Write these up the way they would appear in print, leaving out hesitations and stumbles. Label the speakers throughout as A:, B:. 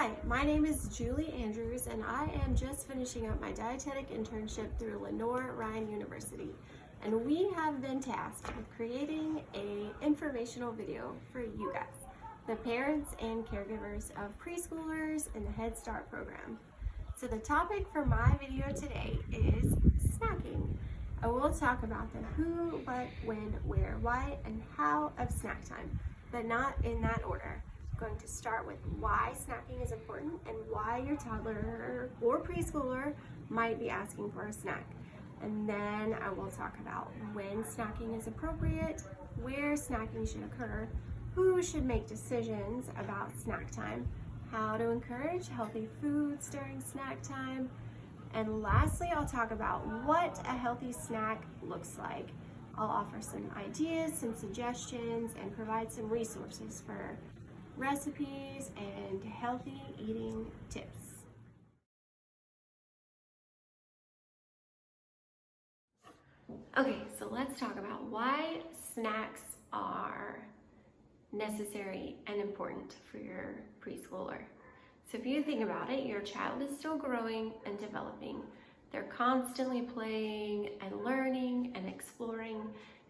A: Hi, my name is Julie Andrews and I am just finishing up my dietetic internship through Lenore Ryan University. And we have been tasked with creating an informational video for you guys, the parents and caregivers of preschoolers in the Head Start program. So the topic for my video today is snacking. I will talk about the who, what, when, where, why, and how of snack time, but not in that order. I'm going to start with why snacking is important and why your toddler or preschooler might be asking for a snack. And then I will talk about when snacking is appropriate, where snacking should occur, who should make decisions about snack time, how to encourage healthy foods during snack time, and lastly, I'll talk about what a healthy snack looks like. I'll offer some ideas, some suggestions, and provide some resources for recipes and healthy eating tips. Okay, so let's talk about why snacks are necessary and important for your preschooler. So if you think about it, your child is still growing and developing. They're constantly playing and learning and exploring,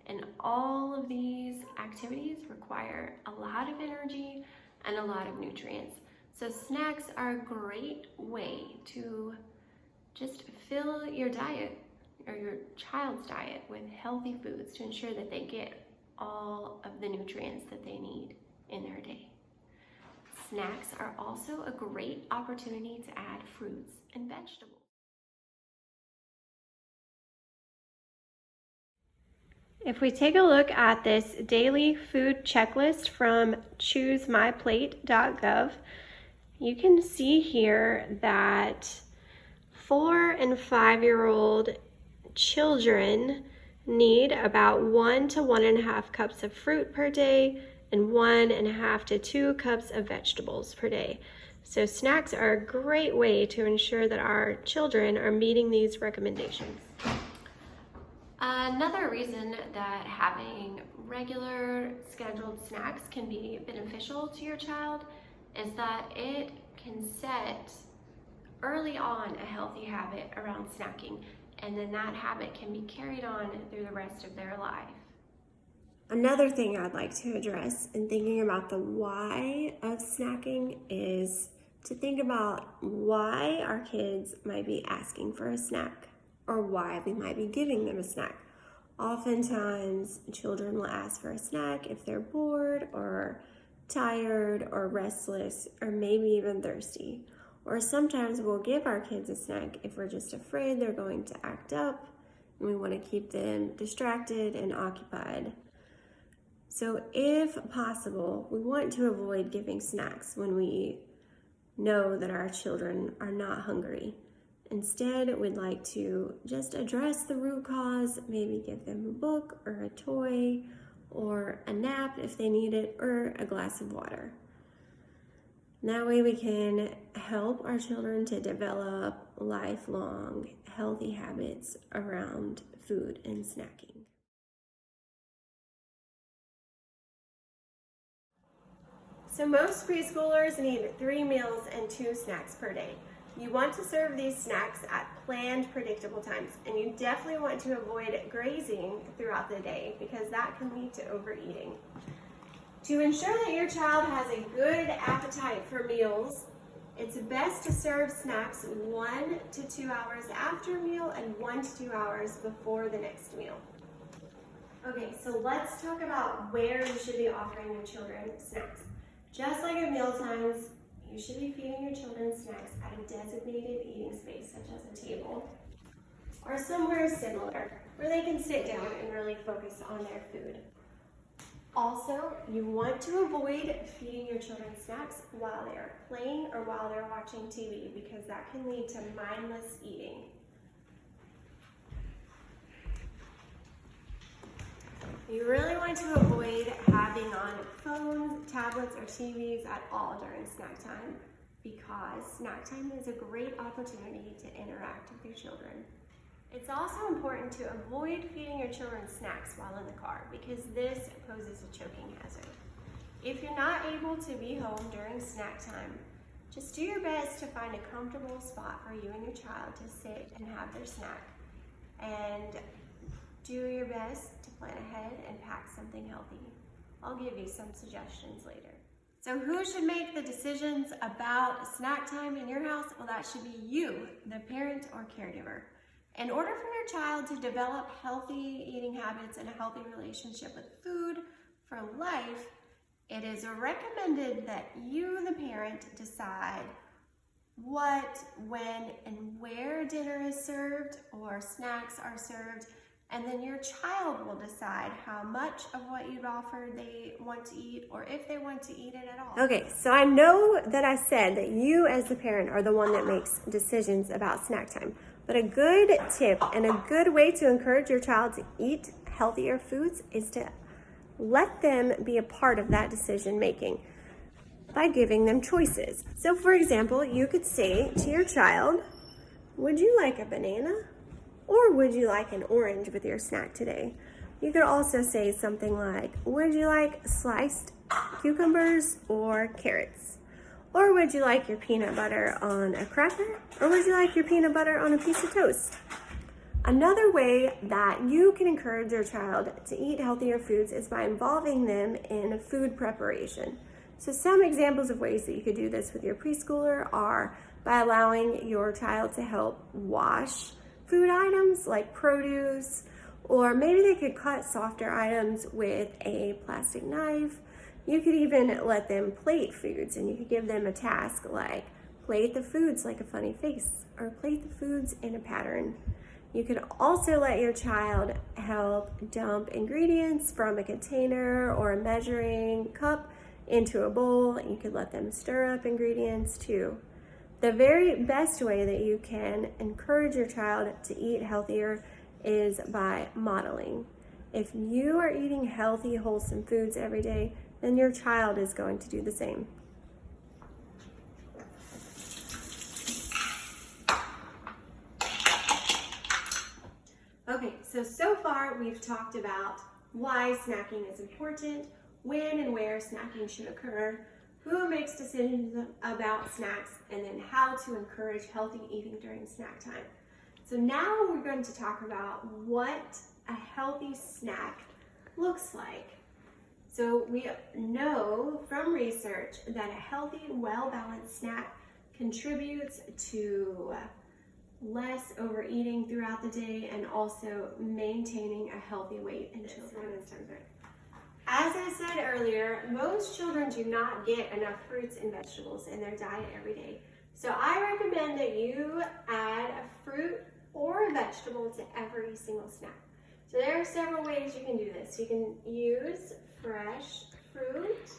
A: and all of these activities require a lot of energy and a lot of nutrients. So snacks are a great way to just fill your diet or your child's diet with healthy foods to ensure that they get all of the nutrients that they need in their day. Snacks are also a great opportunity to add fruits and vegetables. If we take a look at this daily food checklist from choosemyplate.gov, you can see here that 4 and 5-year-old children need about 1 to 1.5 cups of fruit per day and 1.5 to 2 cups of vegetables per day. So snacks are a great way to ensure that our children are meeting these recommendations. Another reason that having regular scheduled snacks can be beneficial to your child is that it can set early on a healthy habit around snacking, and then that habit can be carried on through the rest of their life. Another thing I'd like to address in thinking about the why of snacking is to think about why our kids might be asking for a snack or why we might be giving them a snack. Oftentimes, children will ask for a snack if they're bored or tired or restless or maybe even thirsty. Or sometimes we'll give our kids a snack if we're just afraid they're going to act up and we want to keep them distracted and occupied. So if possible, we want to avoid giving snacks when we know that our children are not hungry. Instead, we'd like to just address the root cause, maybe give them a book or a toy or a nap if they need it, or a glass of water. That way we can help our children to develop lifelong healthy habits around food and snacking. So most preschoolers need 3 meals and 2 snacks per day. You want to serve these snacks at planned, predictable times, and you definitely want to avoid grazing throughout the day because that can lead to overeating. To ensure that your child has a good appetite for meals, it's best to serve snacks 1 to 2 hours after a meal and 1 to 2 hours before the next meal. Okay, so let's talk about where you should be offering your children snacks. Just like at meal times, you should be feeding your children snacks at a designated eating space, such as a table, or somewhere similar, where they can sit down and really focus on their food. Also, you want to avoid feeding your children snacks while they are playing or while they're watching TV, because that can lead to mindless eating. You really want to avoid having on phones, tablets, or TVs at all during snack time, because snack time is a great opportunity to interact with your children. It's also important to avoid feeding your children snacks while in the car, because this poses a choking hazard. If you're not able to be home during snack time, Just do your best to find a comfortable spot for you and your child to sit and have their snack. And do your best to plan ahead and pack something healthy. I'll give you some suggestions later. So who should make the decisions about snack time in your house? Well, that should be you, the parent or caregiver. In order for your child to develop healthy eating habits and a healthy relationship with food for life, it is recommended that you, the parent, decide what, when, and where dinner is served or snacks are served, and then your child will decide how much of what you've offered they want to eat or if they want to eat it at all. Okay, so I know that I said that you as the parent are the one that makes decisions about snack time, but a good tip and a good way to encourage your child to eat healthier foods is to let them be a part of that decision making by giving them choices. So for example, you could say to your child, would you like a banana? Or would you like an orange with your snack today? You could also say something like, would you like sliced cucumbers or carrots? Or would you like your peanut butter on a cracker? Or would you like your peanut butter on a piece of toast? Another way that you can encourage your child to eat healthier foods is by involving them in food preparation. So some examples of ways that you could do this with your preschooler are by allowing your child to help wash food items like produce, or maybe they could cut softer items with a plastic knife. You could even let them plate foods, and you could give them a task like plate the foods like a funny face, or plate the foods in a pattern. You could also let your child help dump ingredients from a container or a measuring cup into a bowl. You could let them stir up ingredients too. The very best way that you can encourage your child to eat healthier is by modeling. If you are eating healthy, wholesome foods every day, then your child is going to do the same. Okay, so far we've talked about why snacking is important, when and where snacking should occur, who makes decisions about snacks, and then how to encourage healthy eating during snack time. So now we're going to talk about what a healthy snack looks like. So we know from research that a healthy, well-balanced snack contributes to less overeating throughout the day and also maintaining a healthy weight in children. As I said earlier, most children do not get enough fruits and vegetables in their diet every day. So I recommend that you add a fruit or a vegetable to every single snack. So there are several ways you can do this. You can use fresh fruit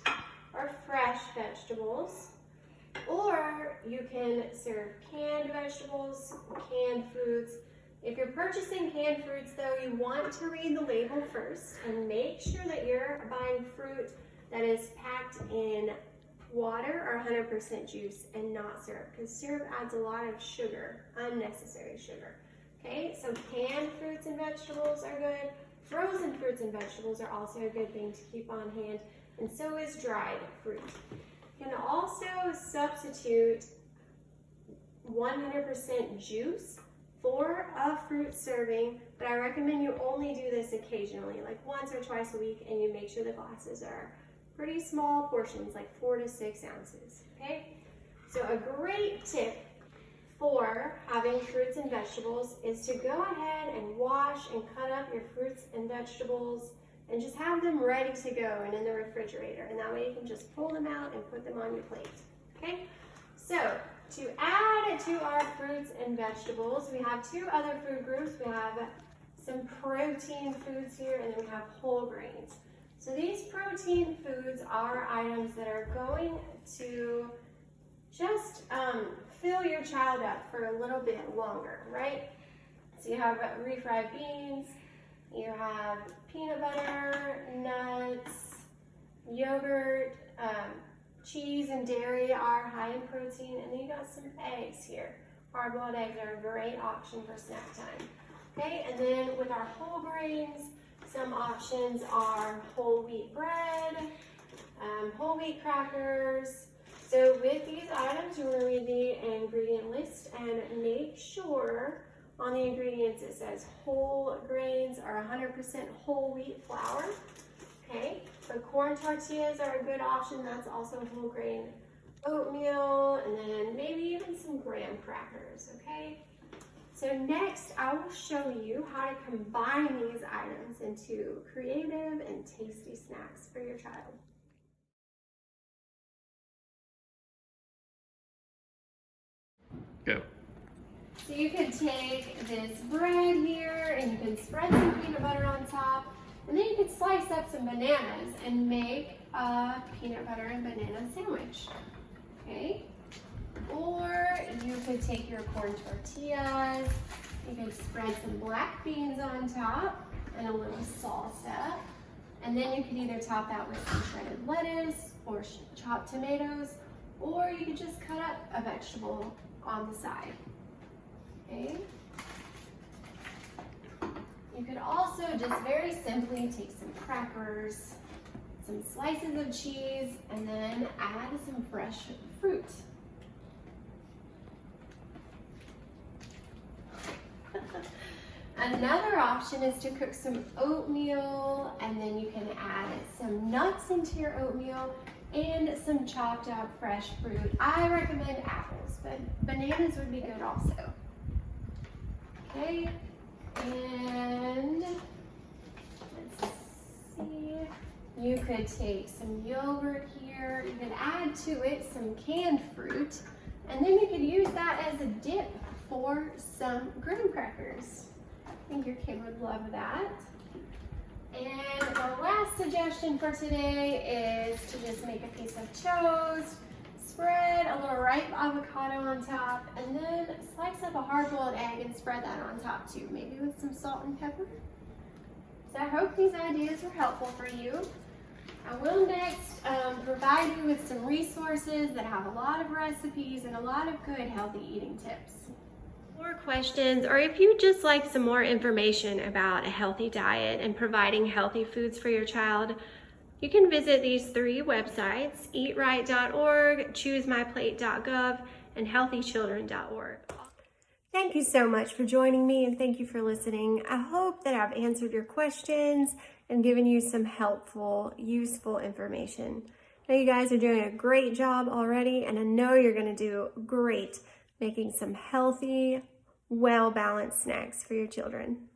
A: or fresh vegetables, or you can serve canned vegetables, canned fruits. If you're purchasing canned fruits though, you want to read the label first and make sure that you're buying fruit that is packed in water or 100% juice and not syrup, because syrup adds a lot of sugar, unnecessary sugar. Okay, so canned fruits and vegetables are good. Frozen fruits and vegetables are also a good thing to keep on hand, and so is dried fruit. You can also substitute 100% juice for a fruit serving, but I recommend you only do this occasionally, like once or twice a week, and you make sure the glasses are pretty small portions, like 4 to 6 ounces, okay? So a great tip for having fruits and vegetables is to go ahead and wash and cut up your fruits and vegetables and just have them ready to go and in the refrigerator, and that way you can just pull them out and put them on your plate, okay? So to add to our fruits and vegetables, we have 2 other food groups. We have some protein foods here, and then we have whole grains. So these protein foods are items that are going to just fill your child up for a little bit longer, right? So you have refried beans, you have peanut butter, nuts, yogurt, cheese and dairy are high in protein, and then you got some eggs here. Hard-boiled eggs are a great option for snack time. Okay, and then with our whole grains, some options are whole wheat bread, whole wheat crackers. So with these items, you make sure on the ingredients it says whole grains or 100% whole wheat flour. Okay, so corn tortillas are a good option. That's also whole grain oatmeal, and then maybe even some graham crackers, okay? So next, I will show you how to combine these items into creative and tasty snacks for your child.
B: Go.
A: So you could take this bread here and you can spread some peanut butter on top, and then you could slice up some bananas and make a peanut butter and banana sandwich, okay? Or you could take your corn tortillas, you could spread some black beans on top and a little salsa, and then you could either top that with some shredded lettuce or chopped tomatoes, or you could just cut up a vegetable on the side, okay? You could also just very simply take some crackers, some slices of cheese, and then add some fresh fruit. Another option is to cook some oatmeal, and then you can add some nuts into your oatmeal and some chopped up fresh fruit. I recommend apples, but bananas would be good also. Okay, and let's see. You could take some yogurt here. You could add to it some canned fruit, and then you could use that as a dip for some graham crackers. I think your kid would love that. And the last suggestion for today is to just make a piece of toast, spread a little ripe avocado on top, and then slice up a hard-boiled egg and spread that on top too, maybe with some salt and pepper. So I hope these ideas were helpful for you. I will next provide you with some resources that have a lot of recipes and a lot of good healthy eating tips. More questions, or if you just like some more information about a healthy diet and providing healthy foods for your child, you can visit these 3 websites: eatright.org, choosemyplate.gov, and healthychildren.org. Thank you so much for joining me, and thank you for listening. I hope that I've answered your questions and given you some helpful, useful information. I know you guys are doing a great job already, and I know you're going to do great making some healthy, well-balanced snacks for your children.